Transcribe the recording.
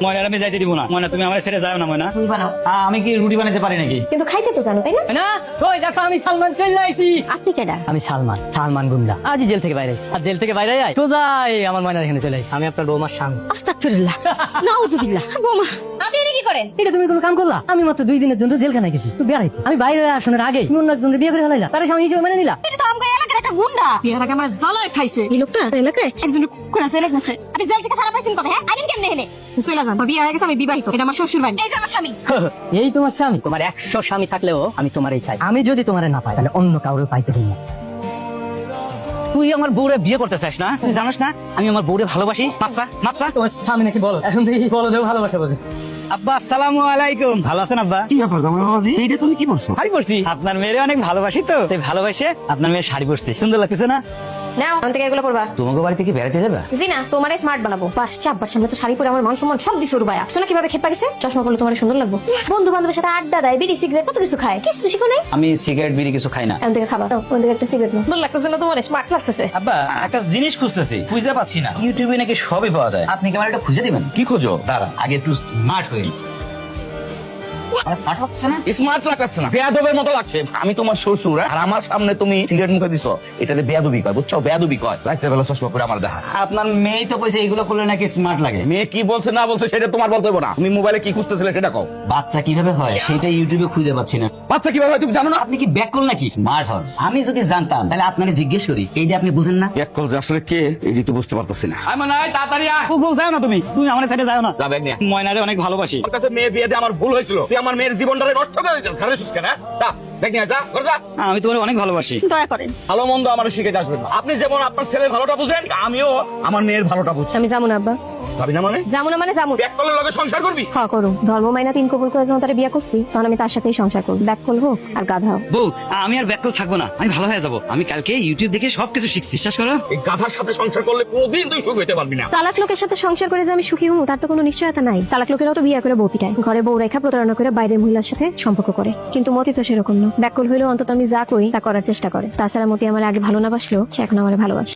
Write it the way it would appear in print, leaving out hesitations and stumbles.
ময়নার আমি যাইতে দিব না। ময়না তুমি আমার ছেড়ে যাও না ময়না। আমি কি রুটি বানাতে পারি নাকি? কিন্তু খাইতে তো জানো তাই না? না ওই দেখো আমি সালমান চলে আইছি। আপনি কেডা? আমি সালমান গুন্ডা। আজই জেল থেকে বাইরে আইছি। আর জেল থেকে বাইরে আই তো যাই আমার ময়নার এখানে চলে আইছি। আমি আপনার বৌমার স্বামী। আস্তাগফিরুল্লাহ, নাউজুবিল্লাহ। বোমা, আপনি এটা কি করেন? এটা তুমি কোনো কাম করলা? আমি মাত্র 2 দিনের জন্য জেলখানায় গেছি। তুই বেড়াইতে আমি বাইরে আসানোর আগে তুমি অন্য একজনকে বিয়ে করে ফেলাইলা, তার স্বামী হিসেবে মেনে নিলা। এটা তো আমগো এলাকার একটা গুন্ডা। বিয়ের আগে আমার জ্বালায় খাইছে। এই লোকটা এলাকায় একজন কোন জেলে গেছে। আপনি জেল থেকে ছাড়া পাইছেন কবে? হ্যাঁ, আইন কেমনে হেলে? চলে যান, বিয়ে হয়ে গেছে, আমি বিবাহিত। এটা আমার শ্বশুর বাড়ি। এই যে আমার স্বামী। এই তোমার স্বামী? তোমার 100 স্বামী থাকলেও আমি তোমারই চাই। আমি যদি তোমারে না পাই তাহলে অন্য কাউরে পাইতে দিই না। তুই আমার বউরে বিয়ে করতে চাস না? তুই জানিস না আমি আমার বউরে ভালোবাসি। মাপসা তোমার স্বামী নাকি বলো? এখন দেখি বলো দেও ভালোবাসা বোঝে। আব্বা আসসালামু আলাইকুম। ভালো আছেন আব্বা? কি ব্যাপার তোমার বাবাজি? এইটা তুমি কি বলছো? শাড়ি পরছি। আপনার মেয়েরে অনেক ভালোবাসি তো তাই ভালোবাসে আপনার মেয়ের শাড়ি পরছি। সুন্দর লাগতেছে না? নাও, ওখান থেকে এগুলো পরবা। তোমাকে বাড়ি থেকে বেড়াতে যাবে? জি না, তোমারে স্মার্ট বানাবো। বাসছে আব্বার সামনে তো শাড়ি পরে আমার মান সম্মান সব দিছে রুবায়া। শোনো কিভাবে খেপা গেছে? চশমা পরলে তোমার সুন্দর লাগবে। বন্ধু বান্ধবের সাথে আড্ডা দেয়, বিড়ি সিগারেট কত কিছু খায়, কিছু শিখো নাই। আমি সিগারেট বিড়ি কিছু খাই না। এখান থেকে খাবা। ওখান থেকে একটা সিগারেট নাও। ভালো লাগতেছে না তোমার? স্মার্ট লাগতেছে। আব্বা একটা জিনিস খুঁজতেছি, খুঁজে পাচ্ছি না। ইউটিউবে নাকি সবই পাওয়া যায়, আপনি কি আমার এটা খুঁজে দিবেন? কি খোঁজো? দাঁড়ান আগে একটু স্মার্ট হই। স্মার্ট হচ্ছে না? স্মার্ট লাগছে না, বেয়াদবের মতো লাগছে। আমি তোমার শ্বশুর আর আমার সামনে তুমি সিগারেট মুখে দিছো, এটাতে বেয়াদবি কয়, বুঝছো? বেয়াদবি কয়। রাখতে বেলা চশমা পরে আমার দেখা। আপনার মেয়ে তো কইছে এগুলো করলে নাকি স্মার্ট লাগে। মেয়ে কি বলছে না বলছে সেটা তোমার বলতে হবে না। তুমি মোবাইলে কি খুঁজতেছিলে সেটা কও। বাচ্চা কিভাবে হয় সেটা ইউটিউবে খুঁজে পাচ্ছি না। বাচ্চা কিভাবে হয় তুমি জানো না? আপনি কি ব্যাক কল নাকি স্মার্ট হন? আমি যদি জানতাম তাহলে আপনাকে জিজ্ঞেস করি, এইটা আপনি বুঝেন না? এক কল যে আসলে কে এই যে তো বুঝতে পারতেছি না। আমি না তাড়াতাড়ি আয়। বউ যাও না, তুমি আমার সাথে যাও না। যা ব্যাগ নিয়ে। ময়নারে অনেক ভালোবাসি। তোর কাছে মেয়ে বিয়ে দিয়ে আমার ভুল হয়েছিল। তুই আমার মেয়ের জীবনটারে নষ্ট করে দিয়েছিস। ঘরে শুস কেন? যা ব্যাগ নিয়ে যা, ঘরে যা। আমি তোমার অনেক ভালোবাসি। দয়া করেন। ভালো মন্দ আমার শিখে আসবেন না। আপনি যেমন আপনার ছেলের ভালোটা বুঝেন, আমিও আমার মেয়ের ভালোটা বুঝি। আমি যাবো না আব্বা। যাবি না মানে? যাবো না মানে যাবো। ব্যাগ কলের লগে সংসার করবি? হ্যাঁ করো। ধর্ম মাইনা 3 কবুল করে যখন তারা বিয়ে করছি তখন আমি তার সাথেই সংসার করবো। ব্যাক কল হোক আর গাধা হোক। বউ আমি আর ব্যাক কল থাকবো না, আমি ভালো হয়ে যাবো। আমি কালকে ইউটিউব দেখে সবকিছু শিখছি, বিশ্বাস করো। এই গাধার সাথে সংসার করলে কোনোদিন তুই সুখ হইতে পারবি না। তালাক লোকের সাথে সংসার করে যে আমি সুখী হবো তার তো কোনো নিশ্চয়তা নাই। তালাক লোকেরাও তো বিয়ে করে বউ পিটায়, ঘরে বউ রেখা প্রতারণা করে বাইরের মহিলার সাথে সম্পর্ক করে। কিন্তু মতি তো সেরকম না। ব্যাক কল হইলেও অন্তত আমি যা করি তা করার চেষ্টা করে। তাছাড়া মতি আমার আগে ভালো না বাসলেও সে এখন আমার ভালোবাসে।